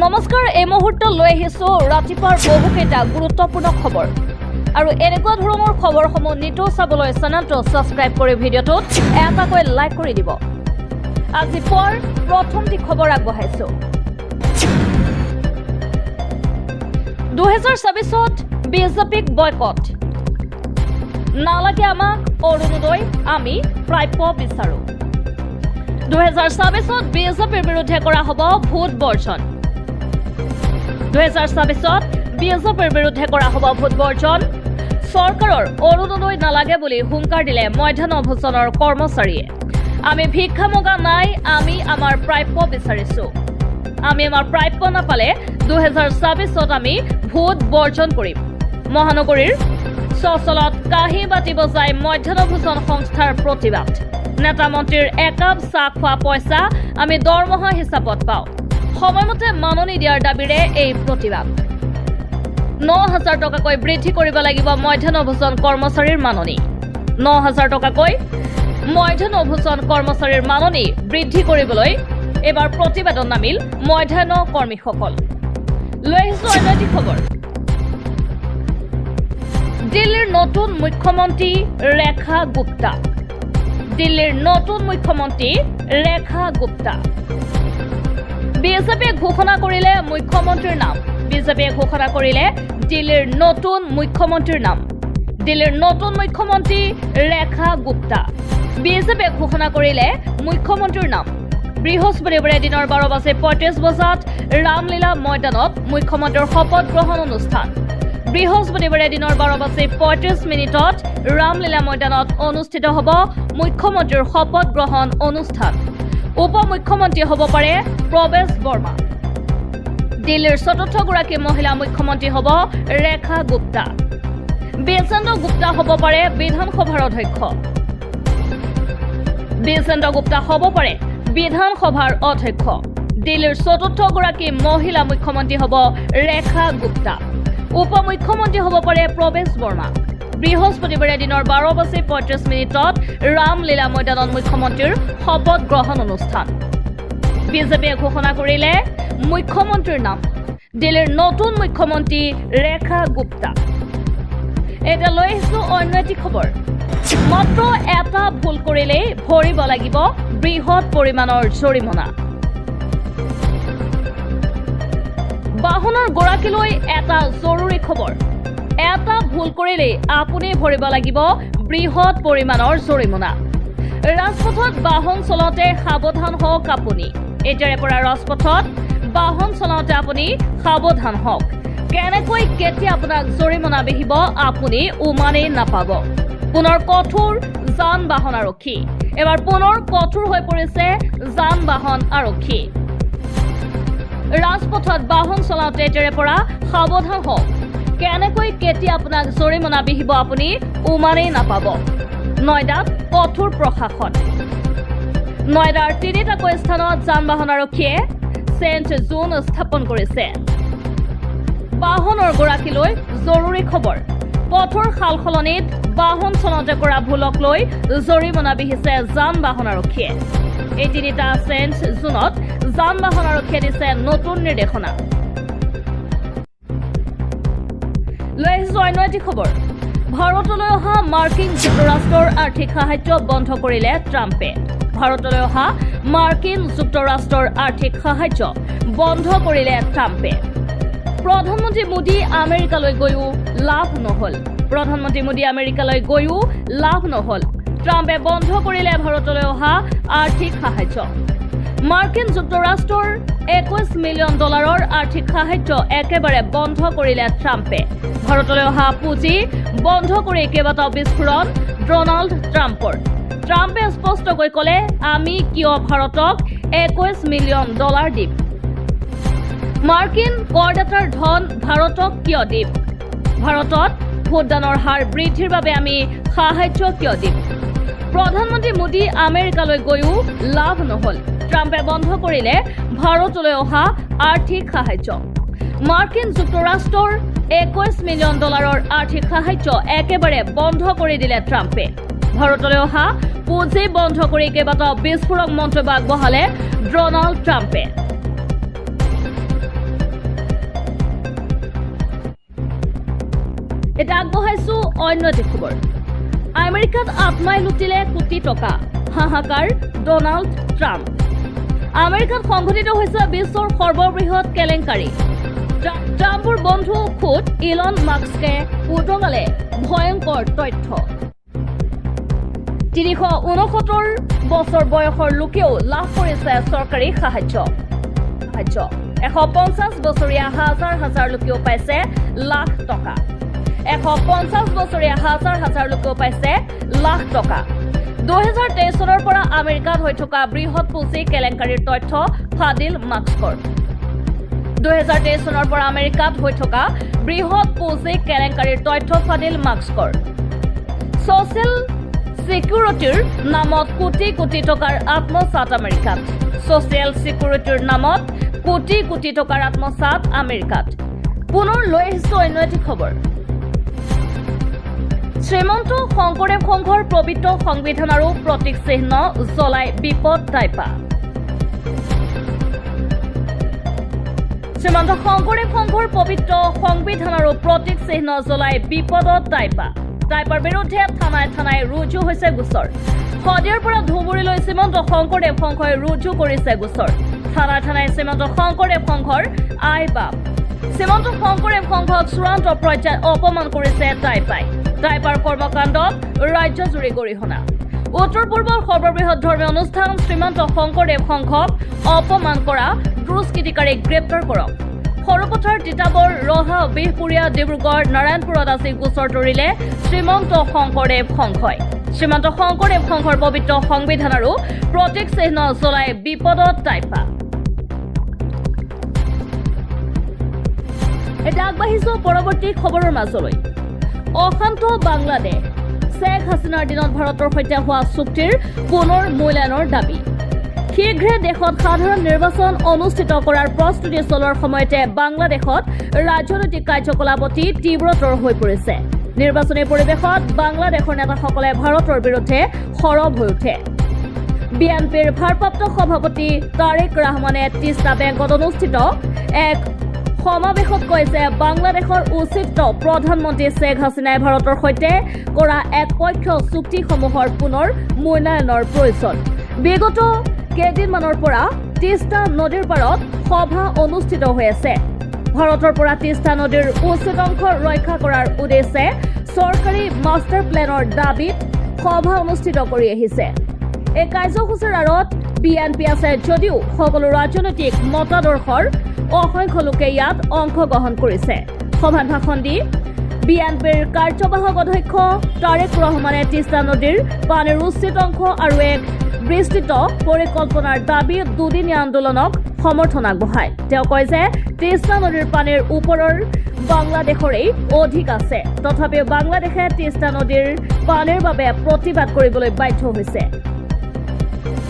নমস্কাৰ এই মুহূৰ্তত লৈ আহিছো ৰাতিপুৱাৰ বহুকেইটা গুৰুত্বপূৰ্ণ খবৰ আৰু এনেকুৱা ধৰণৰ খবৰসমূহ নিতৌ চাবলৈ চেনেলটো সাবস্ক্ৰাইব কৰি ভিডিঅ'টোত এটাকৈ লাইক কৰি দিব। আজি পুৱাৰ প্ৰথমটি খবৰ আগবঢ়াইছো। 2024ত বিজেপিক বয়কট নালাগে আমাক অৰুণোদয় আমি প্ৰাপ্য বিচাৰো। 2024ত বিজেপিৰ বিৰুদ্ধে কৰা হ'ব ভোট বৰ্জন। 2024ত বিজেপিৰ বিৰুদ্ধে কৰা হ'ব ভোট বৰ্জন। চৰকাৰৰ অৰুণোদয় নালাগে বুলি হুংকাৰ দিলে মধ্যাহ্ন ভোজনৰ কৰ্মচাৰীয়ে। আমি ভিক্ষা মগা নাই, আমি আমাৰ প্ৰাপ্য বিচাৰিছো। আমি আমাৰ প্ৰাপ্য নাপালে 2024ত আমি ভোট বৰ্জন কৰিম। মহানগৰীৰ চচলত কাঁহী বাতি বজাই মধ্যাহ্ন ভোজন সংস্থাৰ প্ৰতিবাদ। নেতা মন্ত্ৰীৰ একাপ চাহ খোৱা পইচা আমি দৰমহা হিচাপত পাওঁ। সময়মতে মাননি দিয়াৰ দাবীৰে এই প্ৰতিবাদ। 9,000 টকাকৈ বৃদ্ধি কৰিব লাগিব মধ্যাহ্ন ভোজন কৰ্মচাৰীৰ মাননি। 9,000 টকাকৈ মধ্যাহ্ন ভোজন কৰ্মচাৰীৰ মাননি বৃদ্ধি কৰিবলৈ এবাৰ প্ৰতিবাদত নামিল মধ্যাহ্ন কৰ্মীসকল। লৈ আহিছো অন্য এটি খবৰ। দিল্লীৰ নতুন মুখ্যমন্ত্ৰী ৰেখা গুপ্তা। দিল্লীৰ নতুন মুখ্যমন্ত্ৰী ৰেখা গুপ্তা। বিজেপিয়ে ঘোষণা কৰিলে মুখ্যমন্ত্ৰীৰ নাম। বিজেপিয়ে ঘোষণা কৰিলে দিল্লীৰ নতুন মুখ্যমন্ত্ৰীৰ নাম। দিল্লীৰ নতুন মুখ্যমন্ত্ৰী ৰেখা গুপ্তা। বিজেপিয়ে ঘোষণা কৰিলে মুখ্যমন্ত্ৰীৰ নাম। বৃহস্পতিবাৰে দিনৰ 12:35 বজাত ৰামলীলা ময়দানত মুখ্যমন্ত্ৰীৰ শপত গ্ৰহণ অনুষ্ঠান। বৃহস্পতিবাৰে দিনৰ 12:35 ৰামলীলা ময়দানত অনুষ্ঠিত হ'ব মুখ্যমন্ত্ৰীৰ শপত গ্ৰহণ অনুষ্ঠান। উপ মুখ্যমন্ত্ৰী হ'ব পাৰে প্ৰৱেশ বৰ্মা। দিল্লীৰ চতুৰ্থগৰাকী মহিলা মুখ্যমন্ত্ৰী হ'ব ৰেখা গুপ্তা। বিজেন্দ্ৰ গুপ্তা হ'ব পাৰে বিধানসভাৰ অধ্যক্ষ। বিজেন্দ্ৰ গুপ্তা হ'ব পাৰে বিধানসভাৰ অধ্যক্ষ। দিল্লীৰ চতুৰ্থগৰাকী মহিলা মুখ্যমন্ত্ৰী হ'ব ৰেখা গুপ্তা। উপ মুখ্যমন্ত্ৰী হ'ব পাৰে প্ৰৱেশ বৰ্মা। বৃহস্পতিবাৰে দিনৰ 12:35 ৰামলীলা ময়দানত মুখ্যমন্ত্ৰীৰ শপত গ্ৰহণ অনুষ্ঠান। বিজেপিয়ে ঘোষণা কৰিলে মুখ্যমন্ত্ৰীৰ নাম। দিল্লীৰ নতুন মুখ্যমন্ত্ৰী ৰেখা গুপ্তা। এতিয়া লৈ আহিছো অন্য এটি খবৰ। মাত্ৰ এটা ভুল কৰিলেই ভৰিব লাগিব বৃহৎ পৰিমাণৰ জৰিমনা। বাহনৰ গৰাকীলৈ এটা জৰুৰী খবৰ। এটা ভুল কৰিলেই আপুনি ভৰিব লাগিব বৃহৎ পৰিমাণৰ জৰিমনা। ৰাজপথত বাহন চলাওঁতে সাৱধান হওক আপুনি। এতিয়াৰে পৰা ৰাজপথত বাহন চলাওঁতে আপুনি সাৱধান হওক। কেনেকৈ কেতিয়া আপোনাক জৰিমনা বিহিব আপুনি উমানেই নাপাব। পুনৰ কঠোৰ যান বাহন আৰক্ষী। এবাৰ পুনৰ কঠোৰ হৈ পৰিছে যান বাহন আৰক্ষী। ৰাজপথত বাহন চলাওঁতে এতিয়াৰে পৰা সাৱধান হওক। কেনেকৈ কেতিয়া আপোনাক জৰিমনা বিহিব আপুনি উমানেই নাপাব। নয়ডাত কঠোৰ প্ৰশাসন। নয়ডাৰ 3টাকৈ স্থানত যান বাহন আৰক্ষীয়ে চেণ্ট জোন স্থাপন কৰিছে। বাহনৰ গৰাকীলৈ জৰুৰী খবৰ। পথৰ সাল সলনিত বাহন চলাওঁতে কৰা ভুলক লৈ জৰিমনা বিহিছে যান বাহন আৰক্ষীয়ে। এই 3টা চেণ্ট জোনত যান বাহন আৰক্ষীয়ে দিছে নতুন নিৰ্দেশনা। লৈ আহিছো অন্য এটি খবৰ। ভাৰতলৈ অহা মাৰ্কিন যুক্তৰাষ্ট্ৰৰ আৰ্থিক সাহায্য বন্ধ কৰিলে ট্ৰাম্পে। ভাৰতলৈ অহা মাৰ্কিন যুক্তৰাষ্ট্ৰৰ আৰ্থিক সাহায্য বন্ধ কৰিলে ট্ৰাম্পে। প্ৰধানমন্ত্ৰী মোদী আমেৰিকালৈ গৈও লাভ নহল। প্ৰধানমন্ত্ৰী মোদী আমেৰিকালৈ গৈও লাভ নহল। ট্ৰাম্পে বন্ধ কৰিলে ভাৰতলৈ অহা আৰ্থিক সাহায্য। মাৰ্কিন যুক্তৰাষ্ট্ৰৰ $21 মিলিয়ন আৰ্থিক সাহায্য একেবাৰে বন্ধ কৰিলে ট্ৰাম্পে। ভাৰতলৈ অহা পুঁজি বন্ধ কৰি কেইবাটাও বিস্ফোৰণ ডনাল্ড ট্ৰাম্পৰ। ট্ৰাম্পে স্পষ্টকৈ ক'লে আমি কিয় ভাৰতক $21 মিলিয়ন দিম। মাৰ্কিন কৰদাতাৰ ধন ভাৰতক কিয় দিম। ভাৰতত ভোটদানৰ হাৰ বৃদ্ধিৰ বাবে আমি সাহায্য কিয় দিম। প্ৰধানমন্ত্ৰী মোদী আমেৰিকালৈ গৈও লাভ নহল। ট্ৰাম্পে বন্ধ কৰিলে ভাৰতলৈ অহা আৰ্থিক সাহায্য। মাৰ্কিন যুক্তৰাষ্ট্ৰৰ $21 মিলিয়ন আৰ্থিক সাহায্য একেবাৰে বন্ধ কৰি দিলে ট্ৰাম্পে। ভাৰতলৈ অহা পুঁজি বন্ধ কৰি কেইবাটাও বিস্ফোৰক মন্তব্য আগবঢ়ালে ডনাল্ড ট্ৰাম্পে। অন্য এটি খবৰ আমেৰিকাত আত্মাই লুটিলে কোটি টকা হাহাকাৰ ডনাল্ড ট্ৰাম্প আমেৰিকাত সংঘটিত হৈছে বিশ্বৰ সৰ্ববৃহৎ কেলেংকাৰী ট্ৰাম্পৰ বন্ধু খুদ ইলন মাস্কে উদঙালে ভয়ংকৰ তথ্য 369 বছৰ বয়সৰ লোকেও লাভ কৰিছে চৰকাৰী সাহায্য 150 বছৰীয়া হাজাৰ লোকেও পাইছে লাখ টকা 150 বছৰীয়া হাজাৰ লোকেও পাইছে লাখ টকা 2023 চনৰ পৰা আমেৰিকাত হৈ থকা বৃহৎ পুঁজি কেলেংকাৰীৰ তথ্য ফাদিল মাস্কৰ 2023 চনৰ পৰা আমেৰিকাত হৈ থকা বৃহৎ পুঁজি কেলেংকাৰীৰ তথ্য ফাদিল মাস্কৰ সোশ্যাল সিকিউৰিটিৰ নামত কোটি কোটি টকাৰ আত্মসাত আমেৰিকাত সোশ্যাল সিকিউৰিটিৰ নামত কোটি কোটি টকাৰ আত্মসাত আমেৰিকাত পুনৰ লৈ আহিছো অন্য এটি খবৰ শ্ৰীমন্ত শংকৰদেৱ সংঘৰ পবিত্ৰ সংবিধান আৰু প্ৰতীক চিহ্ন জ্বলাই বিপদ টাইপা শ্ৰীমন্ত শংকৰদেৱ সংঘৰ পবিত্ৰ সংবিধান আৰু প্ৰতীক চিহ্ন জ্বলাই বিপদত টাইপাৰ বিৰুদ্ধে থানাই ৰুজু হৈছে গোচৰ সদিয়াৰ পৰা ধুবুৰীলৈ শ্ৰীমন্ত শংকৰদেৱ সংঘই ৰুজু কৰিছে গোচৰ থানাই শ্ৰীমন্ত শংকৰদেৱ সংঘৰ আইবাপ শ্ৰীমন্ত শংকৰদেৱ সংঘক চূড়ান্ত পৰ্যায়ত অপমান কৰিছে টাইপাৰ কৰ্মকাণ্ডত ৰাজ্যজুৰি গৰিহণা উত্তৰ পূৰ্বৰ সৰ্ববৃহৎ ধৰ্মীয় অনুষ্ঠান শ্ৰীমন্ত শংকৰদেৱ সংঘক অপমান কৰা দুষ্কৃতিকাৰীক গ্ৰেপ্তাৰ কৰক সৰুপথাৰ তিতাবৰ ৰহা বিহপুৰীয়া ডিব্ৰুগড় নাৰায়ণপুৰত আজি গোচৰ তৰিলে শ্ৰীমন্ত শংকৰদেৱ সংঘই শ্ৰীমন্ত শংকৰদেৱ সংঘৰ পবিত্ৰ সংবিধান আৰু প্ৰতীক চিহ্ন জ্বলাই বিপদত টাইপা এটা আগবাঢ়িছো পৰৱৰ্তী খবৰৰ মাজলৈ অশান্ত বাংলাদেশ শেখ হাছিনাৰ দিনত ভাৰতৰ সৈতে হোৱা চুক্তিৰ পুনৰ মূল্যায়নৰ দাবী শীঘ্ৰে দেশত সাধাৰণ নিৰ্বাচন অনুষ্ঠিত কৰাৰ প্ৰস্তুতি চলোৱাৰ সময়তে বাংলাদেশত ৰাজনৈতিক কাৰ্যকলাপ অতি তীব্ৰতৰ হৈ পৰিছে নিৰ্বাচনী পৰিৱেশত বাংলাদেশৰ নেতাসকলে ভাৰতৰ বিৰুদ্ধে সৰব হৈ উঠে বিএনপিৰ ভাৰপ্ৰাপ্ত সভাপতি তাৰেক ৰহমানে তিষ্টা বেংকত অনুষ্ঠিত এক সমাৱেশত কয় যে বাংলাদেশৰ উচিত প্ৰধানমন্ত্ৰী শেখ হাছিনাই ভাৰতৰ সৈতে কৰা একপক্ষীয় চুক্তিসমূহৰ পুনৰ মূল্যায়নৰ প্ৰয়োজন বিগত কেইদিনমানৰ পৰা তিষ্টা নদীৰ পাৰত সভা অনুষ্ঠিত হৈ আছে ভাৰতৰ পৰা তিষ্টা নদীৰ উচিত অংশ ৰক্ষা কৰাৰ উদ্দেশ্যে চৰকাৰী মাষ্টাৰ প্লেনৰ দাবীত সভা অনুষ্ঠিত কৰি আহিছে এই কাৰ্যসূচীৰ আঁৰত বিএনপি আছে যদিও সকলো ৰাজনৈতিক মতাদৰ্শৰ অসংখ্য লোকে ইয়াত অংশগ্ৰহণ কৰিছে সভাত ভাষণ দি বিএনপিৰ কাৰ্যবাহক অধ্যক্ষ তাৰেক ৰহমানে তিষ্টা নদীৰ পানীৰ উচিত অংশ আৰু এক বিস্তৃত পৰিকল্পনাৰ দাবী দুদিনীয়া আন্দোলনক সমৰ্থন আগবঢ়ায় তেওঁ কয় যে তিষ্টা নদীৰ পানীৰ ওপৰৰ বাংলাদেশৰেই অধিক আছে তথাপিও বাংলাদেশে তিষ্টা নদীৰ পানীৰ বাবে প্ৰতিবাদ কৰিবলৈ বাধ্য হৈছে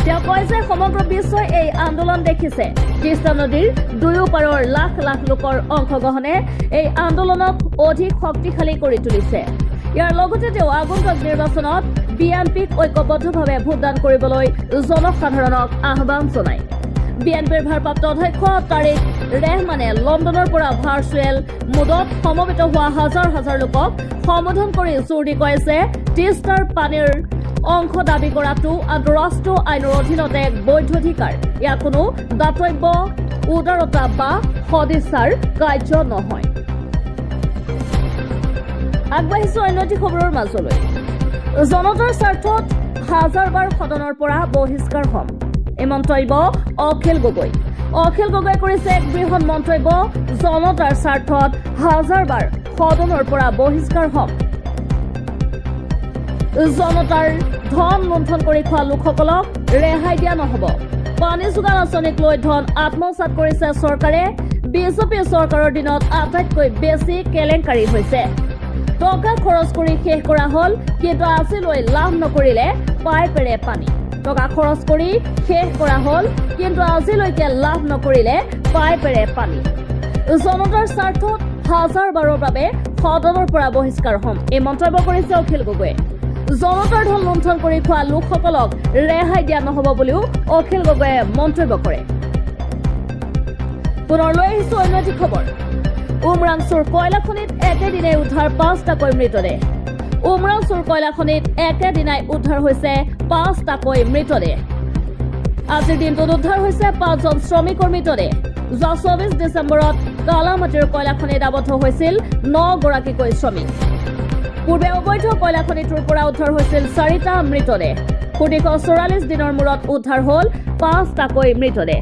তেওঁ কয় যে সমগ্ৰ বিশ্বই এই আন্দোলন দেখিছে তিষ্টা নদীৰ দুয়ো পাৰৰ লাখ লাখ লোকৰ অংশগ্ৰহণে এই আন্দোলনক অধিক শক্তিশালী কৰি তুলিছে ইয়াৰ লগতে তেওঁ আগন্তুক নিৰ্বাচনত বিএনপিক ঐক্যবদ্ধভাৱে ভোটদান কৰিবলৈ জনসাধাৰণক আহ্বান জনায় বিএনপিৰ ভাৰপ্ৰাপ্ত অধ্যক্ষ তাৰেক ৰহমানে লণ্ডনৰ পৰা ভাৰ্চুৱেল মোডত সমবেত হোৱা হাজাৰ লোকক সম্বোধন কৰি জোৰ দি কয় যে তিষ্টাৰ পানীৰ অংশ দাবী কৰাটো আন্তঃৰাষ্ট্ৰীয় আইনৰ অধীনত এক বৈধ অধিকাৰ ইয়াৰ কোনো দাতব্য উদাৰতা বা সদিচ্ছাৰ কাৰ্য নহয় আগবাঢ়িছো অন্য এটি খবৰৰ মাজলৈ জনতাৰ স্বাৰ্থত হাজাৰবাৰ সদনৰ পৰা বহিষ্কাৰ হম এই মন্তব্য অখিল গগৈ কৰিছে এক বৃহৎ মন্তব্য জনতাৰ স্বাৰ্থত হাজাৰবাৰ সদনৰ পৰা বহিষ্কাৰ হম জনতাৰ ধন লুণ্ঠন কৰি খোৱা লোকসকলক ৰেহাই দিয়া নহব পানী যোগান আঁচনিক লৈ ধন আত্মসাৎ কৰিছে চৰকাৰে বিজেপি চৰকাৰৰ দিনত আটাইতকৈ বেছি কেলেংকাৰী হৈছে টকা খৰচ কৰি শেষ কৰা হল কিন্তু আজিলৈ লাভ নকৰিলে পাইপেৰে পানী টকা খৰচ কৰি শেষ কৰা হল কিন্তু আজিলৈকে লাভ নকৰিলে পাইপেৰে পানী জনতাৰ স্বাৰ্থত হাজাৰবাৰৰ বাবে সদনৰ পৰা বহিষ্কাৰ হম এই মন্তব্য কৰিছে অখিল গগৈয়ে জনতাৰ ধন লুণ্ঠন কৰি খোৱা লোকসকলক ৰেহাই দিয়া নহব বুলিও অখিল গগৈয়ে মন্তব্য কৰে পুনৰ লৈ আহিছো অন্য এটি খবৰ উমৰাংচুৰ কয়লা খনিত একেদিনে উদ্ধাৰ 5টাকৈ মৃতদেহ উমৰাংচুৰ কয়লাখনিত একেদিনাই উদ্ধাৰ হৈছে 5টাকৈ মৃতদেহ। আজিৰ দিনটোত উদ্ধাৰ হৈছে 5জন শ্ৰমিকৰ মৃতদেহ। যোৱা 24 ডিচেম্বৰত কালামাটিৰ কয়লাখনিত আবদ্ধ হৈছিল 9গৰাকীকৈ শ্ৰমিক। পূৰ্বে অবৈধ কয়লাখনিটোৰ পৰা উদ্ধাৰ হৈছিল 4টা মৃতদেহ। 244 দিনৰ মূৰত উদ্ধাৰ হ'ল 5টাকৈ মৃতদেহ।